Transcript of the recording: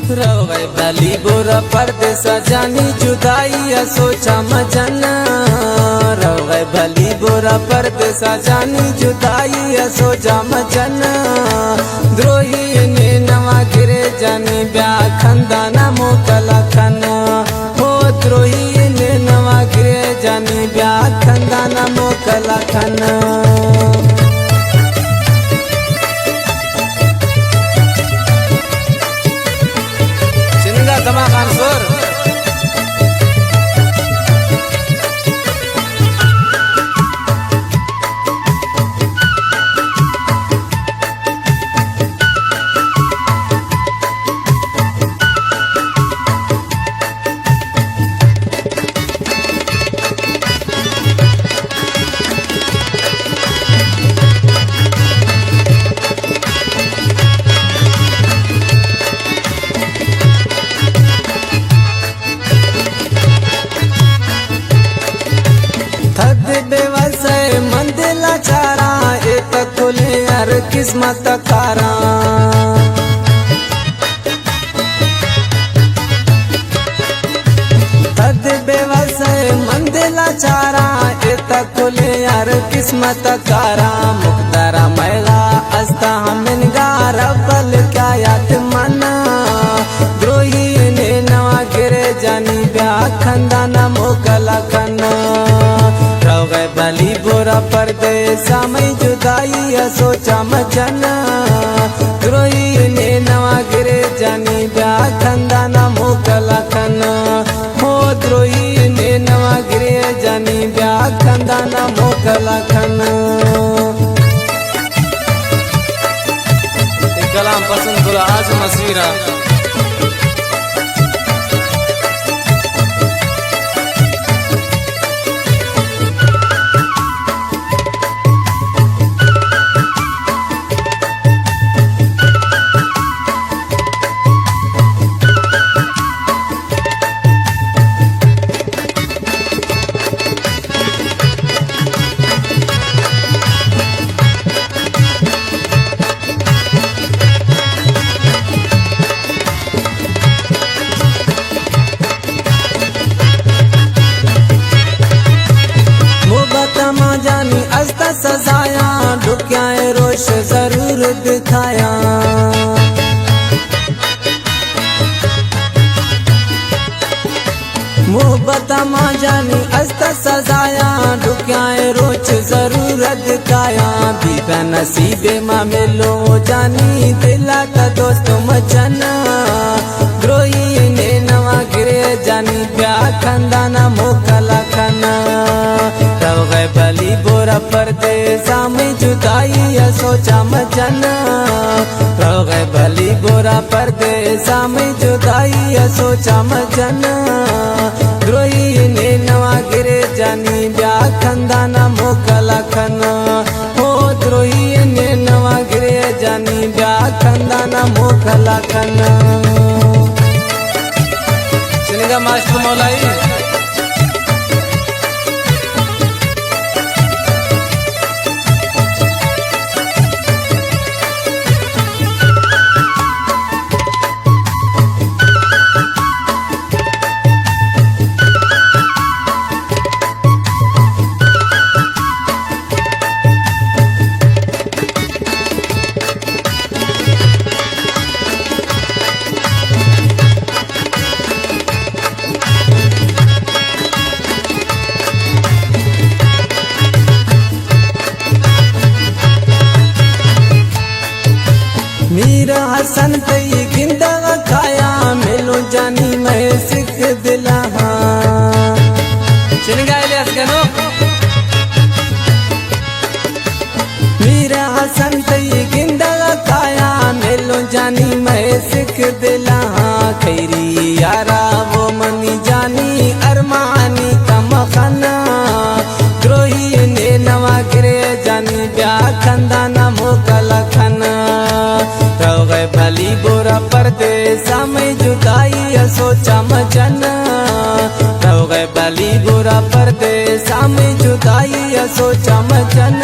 रवै भली बुरा परदेसा जानी जुदाई सोचा मजन। रवै भली बुरा परदेसा जानी जुदाई सोचा मजन। द्रोही ने नवा गिरे जानी ब्या खंदाना मोकला खन। हो द्रोही ने नवा गिरे जानी ब्या खंदाना मोकला खन। धमाका सुर बेवसय मंदिला चारा एक खुले यार किस्मत कारा। तद बेवसय मंदिला चारा एक खुले यार किस्मत कारा। मुक्तारा मैला अस्ता हमिन गार बल क्या याद मना। द्रोही ने नवा गिरे जानी ब्या खंदाना मोकला खना। रवै भली बुरा परदेसा में जुदाई सोचा मजन। द्रोही ने नवा गिरे जानी ब्या खंदाना मोकला खन। हो द्रोही ने नवा गिरे जानी ब्या खंदाना मोकला खन। कलाम पसंद बुरा आज मसीरा जानी अस्ता सजाया ढुक्याए रोश जरूर दिखाया। मोहब्बत माँ जानी अस्ता सजाया ढुक्याए रोच जरूर दिखाया। बीबा नसीबे माँ मिलो जानी दिला का दोस्त मचन। द्रोही ने नवा गिरे जानी ब्या खंदाना मोकला खना। रवै भली बुरा परदेसा में जुदाई सोचा मजन। रवै भली बुरा परदेसा में जुदाई सोचा मजन। द्रोही ने नवा गिरे जानी ब्या खंदाना मोकला खन। हो द्रोही ने नवा गिरे जानी ब्या खंदाना मोकला खन। सिंगा मास्टर मौलाई मीरा हसन तई गिंदा खाया मिलो जानी मैं सिख दिला। मीरा हसन तई गिंदा खाया मिलो जानी मैं सिख दिला। खैरी यारा वो मनी जानी अरमानी कम खना। द्रोही ने नवा गिरे जानी ब्या खंदाना मोकला खना। रवै भली बुरा परदेसा में जुदाई सोचा मजन। रवै भली बुरा परदेसा में जुदाई सोचा मजन।